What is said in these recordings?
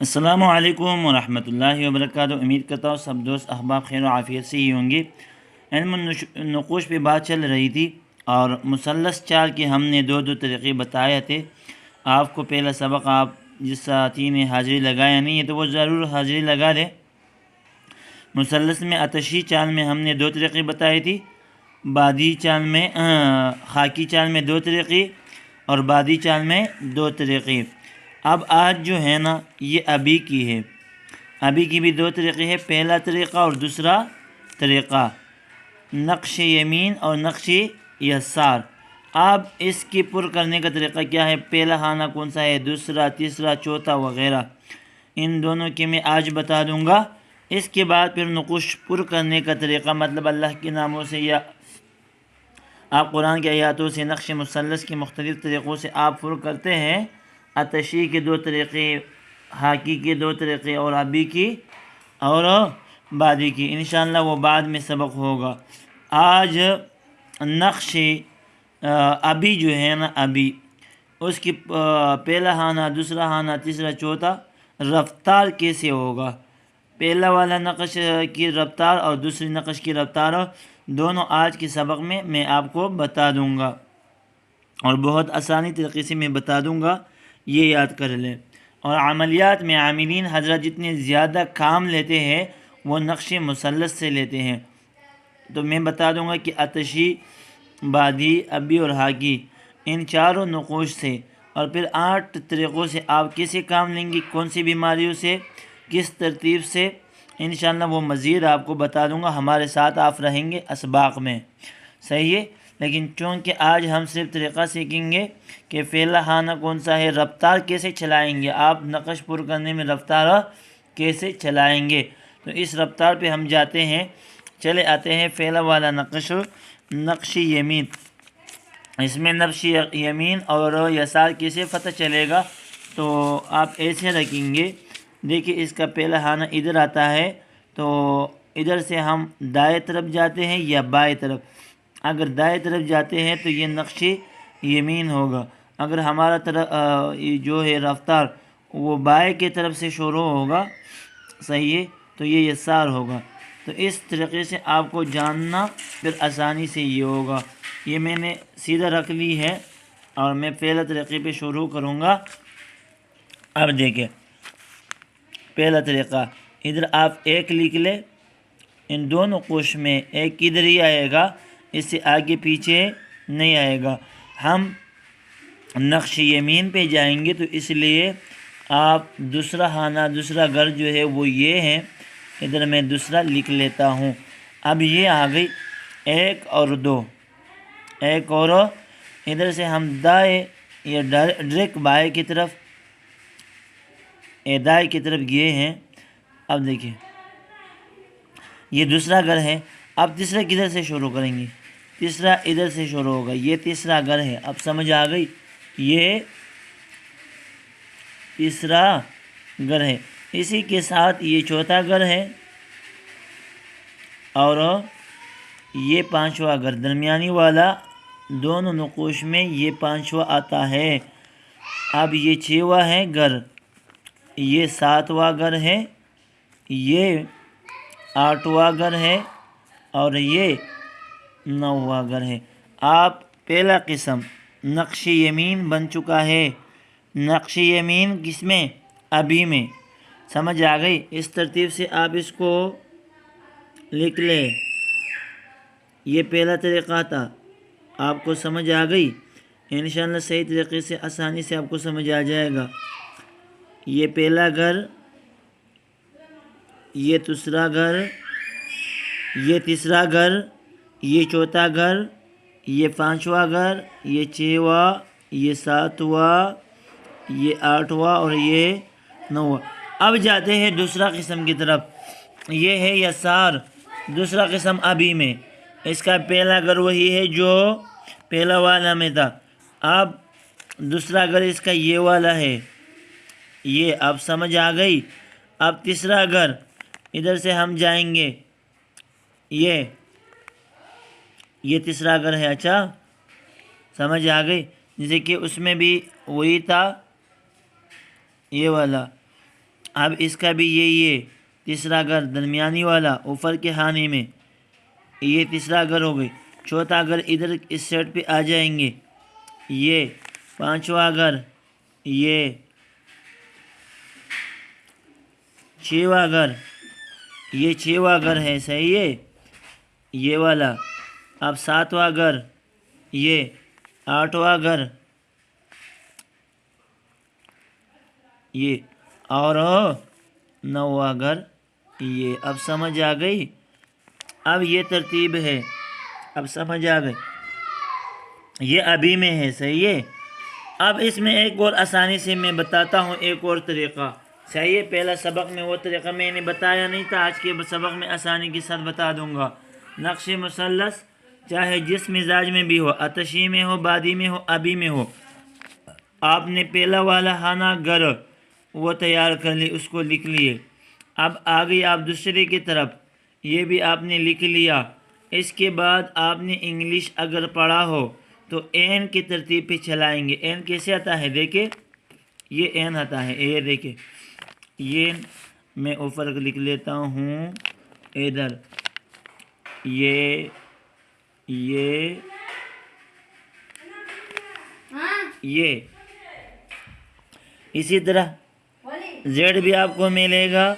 السلام علیکم ورحمۃ اللہ وبرکاتہ۔ امید کرتا ہوں سب دوست احباب خیر و عافیت سے ہی ہوں گے۔ علم النقوش پہ بات چل رہی تھی اور مثلث چال کے ہم نے دو طریقے بتائے تھے۔ آپ کو پہلا سبق آپ جس ساتھی نے حاضری لگایا نہیں ہے تو وہ ضرور حاضری لگا دے۔ مثلث میں آتشی چال میں ہم نے 2 طریقے بتائی تھی، بادی چال میں خاکی چال میں 2 طریقے اور بادی چال میں 2 طریقے۔ اب آج جو ہے نا یہ ابھی کی ہے، ابھی کی بھی 2 طریقے ہیں، پہلا طریقہ اور دوسرا طریقہ، نقش یمین اور نقش یسار۔ اب اس کی پر کرنے کا طریقہ کیا ہے، پہلا خانہ کون سا ہے، دوسرا، تیسرا، چوتھا وغیرہ، ان دونوں کے میں آج بتا دوں گا۔ اس کے بعد پھر نقوش پر کرنے کا طریقہ، مطلب اللہ کے ناموں سے یا آپ قرآن کی آیاتوں سے نقش مثلث کے مختلف طریقوں سے آپ پر کرتے ہیں۔ آتشی کے 2 طریقے، خاکی کے 2 طریقے اور ابھی کی اور بادی کی، انشاءاللہ وہ بعد میں سبق ہوگا۔ آج نقش ابھی جو ہے نا ابھی، اس کی پہلا خانہ، دوسرا خانہ، تیسرا، چوتھا، رفتار کیسے ہوگا، پہلا والا نقش کی رفتار اور دوسری نقش کی رفتار دونوں آج کے سبق میں آپ کو بتا دوں گا، اور بہت آسانی طریقے سے میں بتا دوں گا، یہ یاد کر لیں۔ اور عملیات میں عاملین حضرات جتنے زیادہ کام لیتے ہیں وہ نقش مثلث سے لیتے ہیں، تو میں بتا دوں گا کہ آتشی، بادی، ابھی اور خاکی، ان چاروں نقوش سے اور پھر 8 طریقوں سے آپ کیسے کام لیں گے، کون سی بیماریوں سے، کس ترتیب سے، انشاءاللہ وہ مزید آپ کو بتا دوں گا۔ ہمارے ساتھ آپ رہیں گے اسباق میں، صحیح ہے۔ لیکن چونکہ آج ہم صرف طریقہ سیکھیں گے کہ پہلا خانہ کون سا ہے، رفتار کیسے چلائیں گے، آپ نقش پر کرنے میں رفتار کیسے چلائیں گے، تو اس رفتار پہ ہم جاتے ہیں، چلے آتے ہیں۔ پہلا والا نقش یمین، اس میں نقش یمین اور یسار کیسے پتہ چلے گا، تو آپ ایسے رکھیں گے، دیکھیں اس کا پہلا خانہ ادھر آتا ہے، تو ادھر سے ہم دائیں طرف جاتے ہیں یا بائیں طرف، اگر دائیں طرف جاتے ہیں تو یہ نقش یمین ہوگا، اگر ہمارا جو ہے رفتار وہ بائیں کی طرف سے شروع ہوگا، صحیح ہے، تو یہ یسار ہوگا۔ تو اس طریقے سے آپ کو جاننا پھر آسانی سے یہ ہوگا۔ یہ میں نے سیدھا رکھ لی ہے اور میں پہلا طریقے پہ شروع کروں گا۔ اب دیکھیں پہلا طریقہ، ادھر آپ 1 لکھ لیں، ان دونوں نقوش میں 1 ادھر ہی آئے گا، اس سے آگے پیچھے نہیں آئے گا۔ ہم نقش یمین پہ جائیں گے تو اس لیے آپ دوسرا خانہ، دوسرا گھر جو ہے وہ یہ ہے، ادھر میں دوسرا لکھ لیتا ہوں۔ اب یہ آ گئی 1 اور 2، 1 اور ادھر سے ہم دائیں یا ڈائریکٹ بائیں کی طرف، دائیں کی طرف گئے ہیں۔ اب دیکھیں یہ دوسرا گھر ہے، اب تیسرا کدھر سے شروع کریں گے، تیسرا ادھر سے شروع ہوگا، یہ تیسرا گھر ہے، اب سمجھ آ گئی، یہ تیسرا گھر ہے، اسی کے ساتھ یہ چوتھا گھر ہے اور یہ 5واں گھر، درمیانی والا دونوں نقوش میں یہ 5واں آتا ہے۔ اب یہ 6واں ہے گھر، یہ 7واں گھر ہے، یہ 8واں گھر ہے اور یہ 9واں گھر ہے۔ آپ پہلا قسم نقش یمین بن چکا ہے، نقش یمین کس میں، ابھی میں، سمجھ آ گئی۔ اس ترتیب سے آپ اس کو لکھ لیں، یہ پہلا طریقہ تھا، آپ کو سمجھ آ گئی، انشاءاللہ صحیح طریقے سے آسانی سے آپ کو سمجھ آ جائے گا۔ یہ پہلا گھر، یہ دوسرا گھر، یہ تیسرا گھر، یہ چوتھا گھر، یہ 5واں گھر، یہ 6واں، یہ 7واں، یہ 8واں اور یہ 9واں۔ اب جاتے ہیں دوسرا قسم کی طرف، یہ ہے یسار، دوسرا قسم ابھی میں، اس کا پہلا گھر وہی ہے جو پہلا والا میں تھا، اب دوسرا گھر اس کا یہ والا ہے، یہ اب سمجھ آ گئی۔ اب تیسرا گھر ادھر سے ہم جائیں گے، یہ تیسرا گھر ہے، اچھا سمجھ آ گئی، جیسے کہ اس میں بھی وہی تھا یہ والا، اب اس کا بھی یہ تیسرا گھر درمیانی والا اوپر کے خانے میں، یہ تیسرا گھر ہو گئی۔ چوتھا گھر ادھر اس سائڈ پہ آ جائیں گے، یہ پانچواں گھر، یہ چھواں گھر، یہ چھواں گھر ہے، صحیح ہے یہ والا۔ اب ساتواں گھر، یہ آٹھواں گھر، یہ اور نواں گھر یہ۔ اب سمجھ آ گئی؟ اب یہ ترتیب ہے، اب سمجھ آ گئی؟ یہ ابھی میں ہے، صحیح ہے۔ اب اس میں ایک اور آسانی سے میں بتاتا ہوں، ایک اور طریقہ، صحیح ہے۔ پہلا سبق میں وہ طریقہ میں نے بتایا نہیں تھا، آج کے سبق میں آسانی کے ساتھ بتا دوں گا۔ نقش مثلث چاہے جس مزاج میں بھی ہو، آتشی میں ہو، بادی میں ہو، ابھی میں ہو، آپ نے پہلا والا خانہ گھر وہ تیار کر لی، اس کو لکھ لیے۔ اب آگے آپ دوسرے کی طرف، یہ بھی آپ نے لکھ لیا۔ اس کے بعد آپ نے انگلش اگر پڑھا ہو تو این کی ترتیب پہ چلائیں گے۔ این کیسے آتا ہے دیکھیں، یہ این آتا ہے، یہ دیکھیں، یہ میں اوپر لکھ لیتا ہوں ادھر، یہ اسی طرح زیڈ بھی آپ کو ملے گا،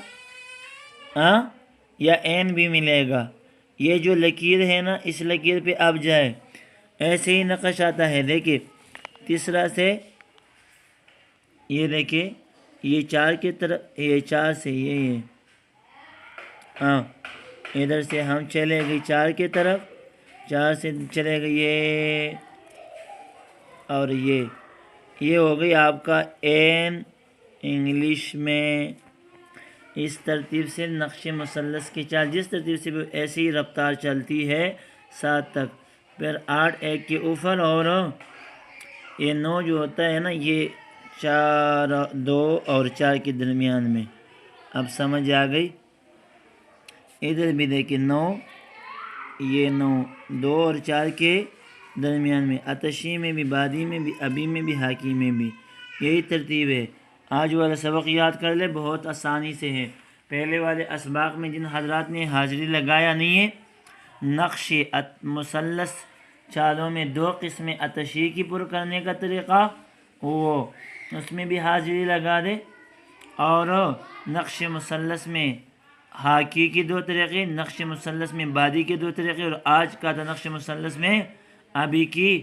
یا این بھی ملے گا۔ یہ جو لکیر ہے نا، اس لکیر پہ آپ جائے، ایسے ہی نقش آتا ہے۔ دیکھیں تیسرا سے، یہ دیکھیں، یہ چار کی طرف، یہ چار سے یہ ادھر سے ہم چلے گئے چار کی طرف، چار سے چلے گئے یہ، اور یہ ہو گئی آپ کا این انگلش میں۔ اس ترتیب سے نقش مثلث کی چال جس ترتیب سے بھی ایسی رفتار چلتی ہے 7 تک، پھر 8 ایک کے اوپر، اور یہ 9 جو ہوتا ہے نا، یہ 4 2 اور 4 کے درمیان میں۔ اب سمجھ آ گئی؟ ادھر بھی دیکھیں 9، یہ 9 2 اور 4 کے درمیان میں، آتشی میں بھی، بادی میں بھی، ابھی میں بھی، حاکی میں بھی، یہی ترتیب ہے۔ آج والا سبق یاد کر لے، بہت آسانی سے ہے۔ پہلے والے اسباق میں جن حضرات نے حاضری لگایا نہیں ہے، نقش مثلث چالوں میں 2 قسمیں آتشی کی پر کرنے کا طریقہ، وہ اس میں بھی حاضری لگا دے، اور نقش مثلث میں حاکی کی 2 طریقے، نقش مثلث میں بادی کے 2 طریقے، اور آج کا تھا نقش مثلث میں ابھی کی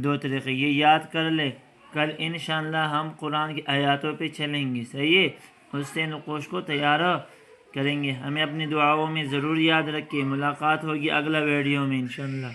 2 طریقے۔ یہ یاد کر لے، کل انشاءاللہ ہم قرآن کی آیاتوں پہ چلیں گے، صحیح ہے؟ اس سے نقوش کو تیار کریں گے۔ ہمیں اپنی دعاؤں میں ضرور یاد رکھیں۔ ملاقات ہوگی اگلا ویڈیو میں انشاءاللہ۔